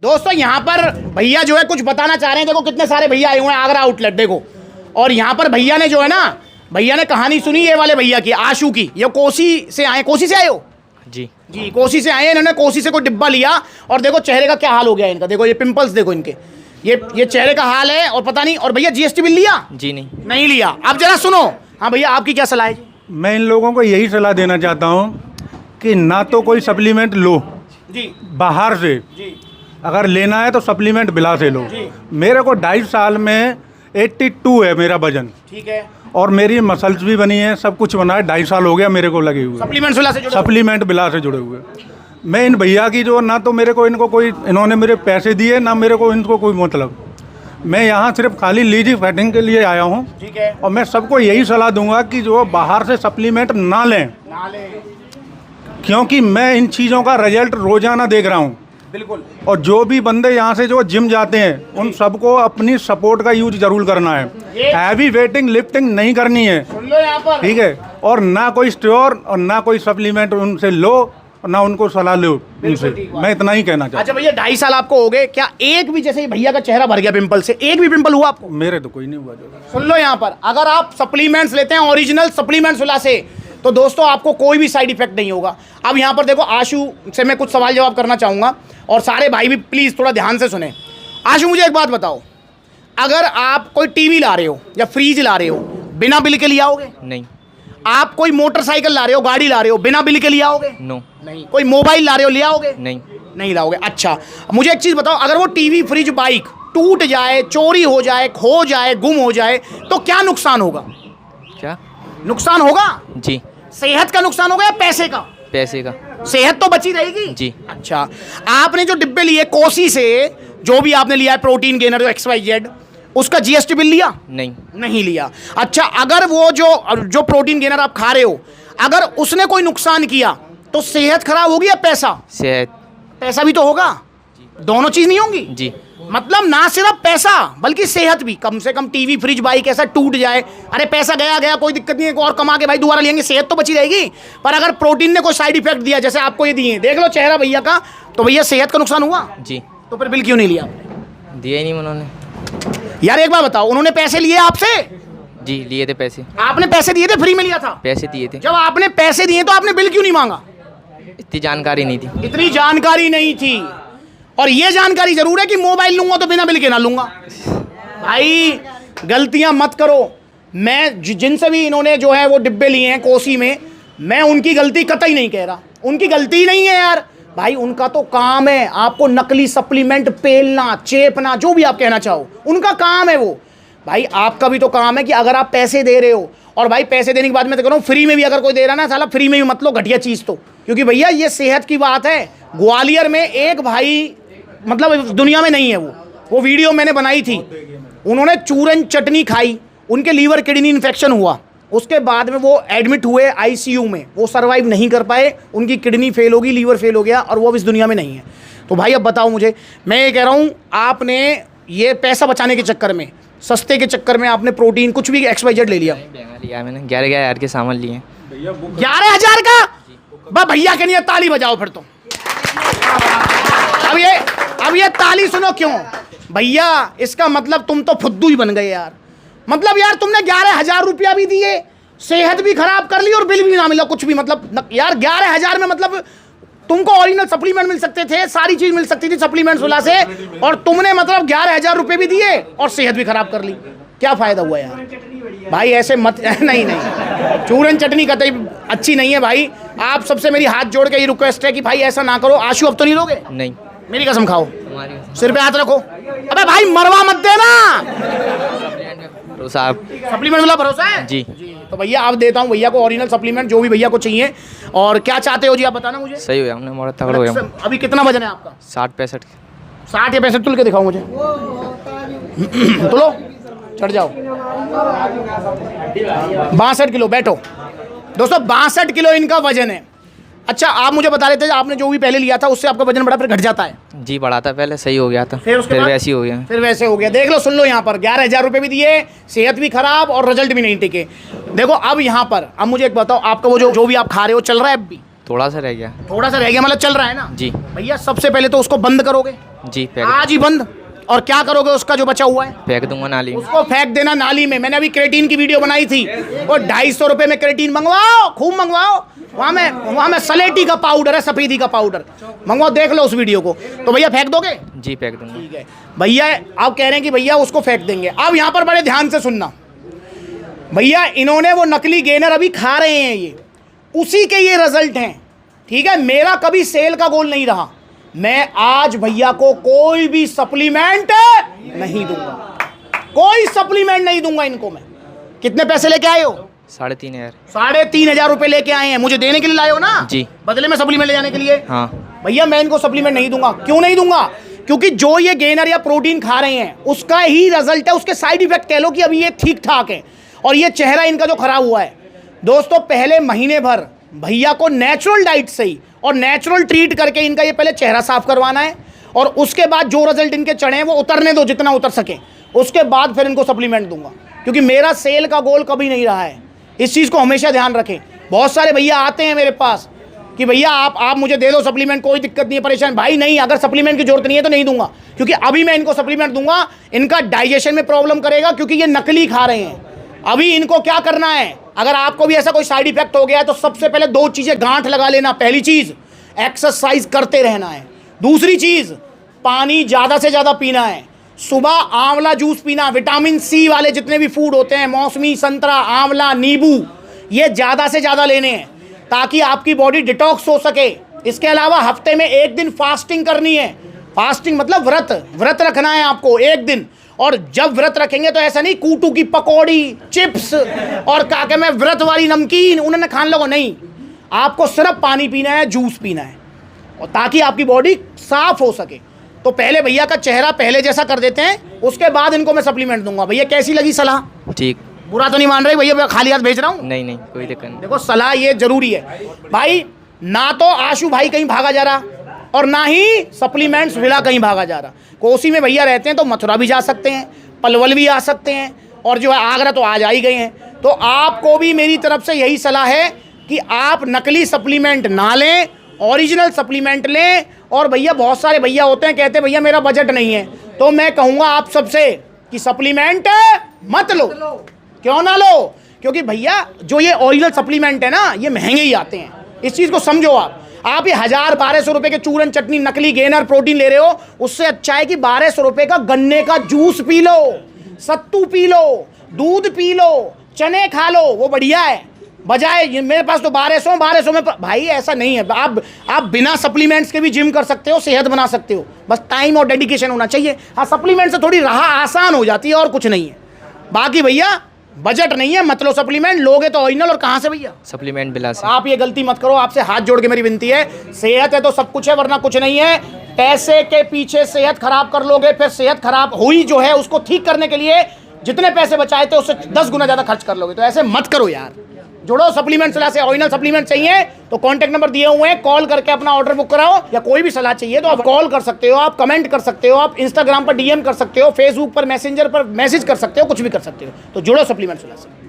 दोस्तों यहाँ पर भैया जो है कुछ बताना चाह रहे हैं। देखो कितने सारे भैया आए हुए हैं आगरा आउटलेट, देखो। और यहाँ पर भैया ने जो है ना, भैया ने कहानी सुनी ये वाले भैया की, आशू की। ये कोसी से आए, कोसी से आए हो? जी जी, कोसी से आए। इन्होंने कोसी से कोई डिब्बा लिया और देखो चेहरे का क्या हाल हो गया इनका। देखो ये पिंपल्स, देखो इनके, ये चेहरे का हाल है। और पता नहीं, और भैया जीएसटी बिल लिया? जी नहीं लिया। अब जरा सुनो। हाँ भैया, आपकी क्या सलाह है? मैं इन लोगों को यही सलाह देना चाहता हूँ कि ना तो कोई सप्लीमेंट लो जी बाहर से, जी अगर लेना है तो सप्लीमेंट बिला से लो। जी। मेरे को 2.5 साल में 82 है मेरा वजन, ठीक है। और मेरी मसल्स भी बनी है, सब कुछ बना है। 2.5 साल हो गया मेरे को लगे हुए, सप्लीमेंट बिला से जुड़े? सप्लीमेंट बिला से जुड़े हुए। मैं इन भैया की जो, ना तो मेरे को इनको कोई, इन्होंने मेरे पैसे दिए, ना मेरे को इनको कोई मतलब। मैं यहाँ सिर्फ खाली लीजी फाइटिंग के लिए आया हूँ। ठीक है। और मैं सबको यही सलाह दूंगा कि जो बाहर से सप्लीमेंट ना लें, क्योंकि मैं इन चीज़ों का रिजल्ट रोजाना देख रहा हूँ। बिल्कुल। और जो भी बंदे यहाँ से जो जिम जाते हैं, उन सबको अपनी सपोर्ट का यूज जरूर करना है। हैवी वेटिंग लिफ्टिंग नहीं करनी है, सुन लो यहाँ पर, ठीक है। और ना कोई स्टोर और ना कोई सप्लीमेंट उनसे लो, और ना उनको सलाह लो उनसे। मैं इतना ही कहना चाहता हूँ। अच्छा भैया, 2.5 साल आपको हो गए, क्या एक भी, जैसे भैया का चेहरा भर गया पिंपल से, एक भी पिंपल हुआ आपको? मेरे तो कोई नहीं हुआ। जो सुन लो यहाँ पर, अगर आप सप्लीमेंट्स लेते हैं ओरिजिनल सप्लीमेंट्स वाला से, तो दोस्तों आपको कोई भी साइड इफेक्ट नहीं होगा। अब यहाँ पर देखो, आशु से मैं कुछ सवाल जवाब करना चाहूँगा, और सारे भाई भी प्लीज़ थोड़ा ध्यान से सुने। आशु, मुझे एक बात बताओ, अगर आप कोई टीवी ला रहे हो या फ्रिज ला रहे हो, बिना बिल के लिए आओगे? नहीं। आप कोई मोटरसाइकिल ला रहे हो, गाड़ी ला रहे हो, बिना बिल के लिए आओगे? नो। नहीं। कोई मोबाइल ला रहे हो, ले आओगे? नहीं। नहीं लाओगे। अच्छा, मुझे एक चीज़ बताओ, अगर वो टीवी फ्रिज बाइक टूट जाए, चोरी हो जाए, खो जाए, गुम हो जाए, तो क्या नुकसान होगा? क्या नुकसान होगा? जी। सेहत का नुकसान होगा या पैसे का? पैसे का। सेहत तो बची रहेगी जी। अच्छा, आपने जो डिब्बे लिए कोसी से, जो भी आपने लिया है प्रोटीन गेनर जो XYZ, उसका जीएसटी बिल लिया? नहीं लिया। अच्छा, अगर वो जो प्रोटीन गेनर आप खा रहे हो, अगर उसने कोई नुकसान किया, तो सेहत खराब होगी या पैसा? सेहत। पैसा भी तो होगा, दोनों चीज नहीं होंगी? जी। मतलब ना सिर्फ पैसा बल्कि सेहत भी। कम से कम टीवी फ्रिज बाइक ऐसा टूट जाए, अरे पैसा गया कोई दिक्कत नहीं है, और कमा के भाई दोबारा लेंगे, सेहत तो बची रहेगी। पर अगर प्रोटीन ने कोई साइड इफेक्ट दिया, जैसे आपको ये दिए, देख लो चेहरा भैया का, तो भैया सेहत का नुकसान हुआ? जी। तो फिर बिल क्यों नहीं लिया? दिया ही नहीं उन्होंने। यार एक बार बताओ, उन्होंने पैसे लिए आपसे? जी, लिए थे पैसे। आपने पैसे दिए थे, फ्री में लिया था? पैसे दिए थे। जब आपने पैसे दिए तो आपने बिल क्यों नहीं मांगा? इतनी जानकारी नहीं थी। इतनी जानकारी नहीं थी। और ये जानकारी जरूर है कि मोबाइल लूंगा तो बिना बिल के ना लूंगा। भाई गलतियां मत करो। मैं जिनसे भी इन्होंने जो है वो डिब्बे लिए हैं कोसी में, मैं उनकी गलती कतई नहीं कह रहा, उनकी गलती नहीं है यार। भाई उनका तो काम है आपको नकली सप्लीमेंट पेलना, चेपना, जो भी आप कहना चाहो, उनका काम है वो। भाई आपका भी तो काम है कि अगर आप पैसे दे रहे हो, और भाई पैसे देने के बाद मैं तो कह रहा हूँ फ्री में भी अगर कोई दे रहा ना, साला फ्री में भी मत लो घटिया चीज़ तो, क्योंकि भैया ये सेहत की बात है। ग्वालियर में एक भाई, मतलब दुनिया में नहीं है वो वीडियो मैंने बनाई थी, उन्होंने चूरन चटनी खाई, उनके लीवर किडनी इन्फेक्शन हुआ, उसके बाद में वो एडमिट हुए आईसीयू में, वो सर्वाइव नहीं कर पाए, उनकी किडनी फेल होगी, लीवर फेल हो गया, और वो अब इस दुनिया में नहीं है। तो भाई अब बताओ मुझे, मैं ये कह रहा हूँ, आपने ये पैसा बचाने के चक्कर में, सस्ते के चक्कर में आपने प्रोटीन कुछ भी XYZ ले लिया। लिया मैंने 11,000 के सामान लिए। 11,000 का? भैया के लिए ताली बजाओ फिर तो। अब ये ताली सुनो क्यों भैया, इसका मतलब तुम तो फुद्दू ही बन गए यार। मतलब यार तुमने 11,000 रुपया भी दिए, सेहत भी खराब कर ली, और बिल भी ना मिला कुछ भी। मतलब यार 11,000 में मतलब तुमको ओरिजिनल सप्लीमेंट मिल सकते थे, सारी चीज मिल सकती थी सप्लीमेंट्स वाला से, और तुमने मतलब 11,000 रुपये भी दिए और सेहत भी खराब कर ली। क्या फायदा हुआ यार? भाई ऐसे मत नहीं चूरन चटनी कतई अच्छी नहीं है भाई। आप सबसे मेरी हाथ जोड़ के ये रिक्वेस्ट है कि भाई ऐसा ना करो। आशु अब तो नहीं लोगे? नहीं। मेरी कसम खाओ, सिर पे हाथ रखो। अबे भाई मरवा मत देना। सप्लीमेंट वाला भरोसा है जी। तो भैया आप देता हूँ भैया को ओरिजिनल सप्लीमेंट, जो भी भैया को चाहिए। और क्या चाहते हो जी आप बताना मुझे। सही हो गया, हमने मोड़ा तगड़ हो गया। अभी कितना वजन है आपका? 60-65। 60 या 65 तुल के दिखाओ मुझे। तुलो, चढ़ जाओ। 62 किलो, बैठो। दोस्तों 62 किलो इनका वजन है। अच्छा आप मुझे बता रहे थे आपने जो भी पहले लिया था उससे आपका वजन बढ़ा फिर घट जाता है? जी बढ़ा था पहले, सही हो गया था, फिर वैसे ही हो गया। फिर वैसे हो गया। देख लो, सुन लो, यहाँ पर 11,000 रुपये भी दिए, सेहत भी खराब और रिजल्ट भी नहीं टिके। देखो अब यहाँ पर, अब मुझे एक बताओ, आपका वो जो भी आप खा रहे हो चल रहा है अब भी? थोड़ा सा रह गया। थोड़ा सा रह गया मतलब चल रहा है ना? जी। भैया सबसे पहले तो उसको बंद करोगे, जी फेंक आज ही बंद। और क्या करोगे उसका जो बचा हुआ है? फेंक दूंगा नाली में। उसको फेंक देना नाली में। मैंने अभी क्रेटीन की वीडियो बनाई थी, और 250 रुपए में क्रेटीन मंगवाओ, खूब मंगवाओ। वहाँ में सलेटी का पाउडर है, सफेदी का पाउडर मंगवाओ, देख लो उस वीडियो को। तो भैया फेंक दोगे? जी फेंक दूंगा। ठीक है भैया, आप कह रहे हैं कि भैया उसको फेंक देंगे। अब यहाँ पर बड़े ध्यान से सुनना भैया, इन्होंने वो नकली गेनर अभी खा रहे हैं, ये उसी के ये रिजल्ट हैं, ठीक है। मेरा कभी सेल का गोल नहीं रहा। मैं आज भैया को कोई भी सप्लीमेंट नहीं दूंगा, कोई सप्लीमेंट नहीं दूंगा इनको मैं। कितने पैसे लेके आए हो? 3,500। 3,500 रुपए लेके आए हैं, मुझे देने के लिए लाए हो ना? जी। बदले में सप्लीमेंट ले जाने के लिए? हाँ भैया मैं इनको सप्लीमेंट नहीं दूंगा। क्यों नहीं दूंगा? क्योंकि जो ये गेनर या प्रोटीन खा रहे हैं उसका ही रिजल्ट है, उसके साइड इफेक्ट कह लो कि अभी ये ठीक ठाक है, और ये चेहरा इनका जो खराब हुआ है। दोस्तों पहले महीने भर भैया को नेचुरल डाइट से ही और नेचुरल ट्रीट करके इनका ये पहले चेहरा साफ करवाना है, और उसके बाद जो रिजल्ट इनके चढ़े हैं वो उतरने दो, जितना उतर सके, उसके बाद फिर इनको सप्लीमेंट दूंगा। क्योंकि मेरा सेल का गोल कभी नहीं रहा है, इस चीज़ को हमेशा ध्यान रखें। बहुत सारे भैया आते हैं मेरे पास कि भैया आप मुझे दे दो सप्लीमेंट, कोई दिक्कत नहीं है, परेशान। भाई नहीं, अगर सप्लीमेंट की जरूरत नहीं है तो नहीं दूंगा, क्योंकि अभी मैं इनको सप्लीमेंट दूंगा, इनका डाइजेशन में प्रॉब्लम करेगा, क्योंकि ये नकली खा रहे हैं। अभी इनको क्या करना है, अगर आपको भी ऐसा कोई साइड इफेक्ट हो गया है तो सबसे पहले 2 चीज़ें गांठ लगा लेना। पहली चीज़, एक्सरसाइज करते रहना है। दूसरी चीज़, पानी ज़्यादा से ज़्यादा पीना है। सुबह आंवला जूस पीना, विटामिन सी वाले जितने भी फूड होते हैं, मौसमी, संतरा, आंवला, नींबू, ये ज़्यादा से ज़्यादा लेने हैं ताकि आपकी बॉडी डिटॉक्स हो सके। इसके अलावा हफ्ते में 1 दिन फास्टिंग करनी है। फास्टिंग मतलब व्रत रखना है आपको 1 दिन। और जब व्रत रखेंगे तो ऐसा नहीं कूटू की पकौड़ी, चिप्स और क्या मैं व्रत वाली नमकीन उन्होंने खान लोगों, नहीं, आपको सिर्फ पानी पीना है, जूस पीना है, और ताकि आपकी बॉडी साफ हो सके। तो पहले भैया का चेहरा पहले जैसा कर देते हैं, उसके बाद इनको मैं सप्लीमेंट दूंगा। भैया कैसी लगी सलाह? ठीक। बुरा तो नहीं मान रहे भैया? खाली हाथ भेज रहा हूँ? नहीं कोई दिक्कत नहीं। देखो सलाह ये जरूरी है भाई, ना तो आशु भाई कहीं भागा जा रहा और ना ही सप्लीमेंट्स विला कहीं भागा जा रहा। कोसी में भैया रहते हैं तो मथुरा भी जा सकते हैं, पलवल भी आ सकते हैं, और जो है आगरा तो आज आ ही गए हैं। तो आपको भी मेरी तरफ से यही सलाह है कि आप नकली सप्लीमेंट ना लें, ओरिजिनल सप्लीमेंट लें। और भैया बहुत सारे भैया होते हैं कहते हैं भैया मेरा बजट नहीं है, तो मैं कहूँगा आप सबसे कि सप्लीमेंट मत लो। क्यों ना लो? क्योंकि भैया जो ये ओरिजिनल सप्लीमेंट है ना, ये महंगे ही आते हैं, इस चीज़ को समझो। आप ये 1000-1200 रुपए के चूरन चटनी नकली गेनर प्रोटीन ले रहे हो, उससे अच्छा है कि 1200 रुपए का गन्ने का जूस पी लो, सत्तू पी लो, दूध पी लो, चने खा लो, वो बढ़िया है। बजाय मेरे पास तो 1200 में भाई ऐसा नहीं है। आप बिना सप्लीमेंट्स के भी जिम कर सकते हो, सेहत बना सकते हो, बस टाइम और डेडिकेशन होना चाहिए। हाँ, सप्लीमेंट से थोड़ी राह आसान हो जाती है और कुछ नहीं है। बाकी भैया बजट नहीं है, मत लो सप्लीमेंट। लोगे तो ओरिजिनल, और कहाँ से भैया? सप्लीमेंट बिला से। आप ये गलती मत करो, आपसे हाथ जोड़ के मेरी विनती है। सेहत है तो सब कुछ है, वरना कुछ नहीं है। पैसे के पीछे सेहत खराब कर लोगे, फिर सेहत खराब हुई जो है उसको ठीक करने के लिए जितने पैसे बचाए थे उससे 10 गुना ज़्यादा खर्च कर लोगे। तो ऐसे मत करो यार, जुड़ो सप्लीमेंट सलाह से। ओरिजिनल सप्लीमेंट चाहिए तो कॉन्टैक्ट नंबर दिए हुए हैं, कॉल करके अपना ऑर्डर बुक कराओ। या कोई भी सलाह चाहिए तो आप कॉल कर सकते हो, आप कमेंट कर सकते हो, आप इंस्टाग्राम पर DM कर सकते हो, फेसबुक पर मैसेंजर पर मैसेज कर सकते हो, कुछ भी कर सकते हो। तो जुड़ो सप्लीमेंट सलाह से।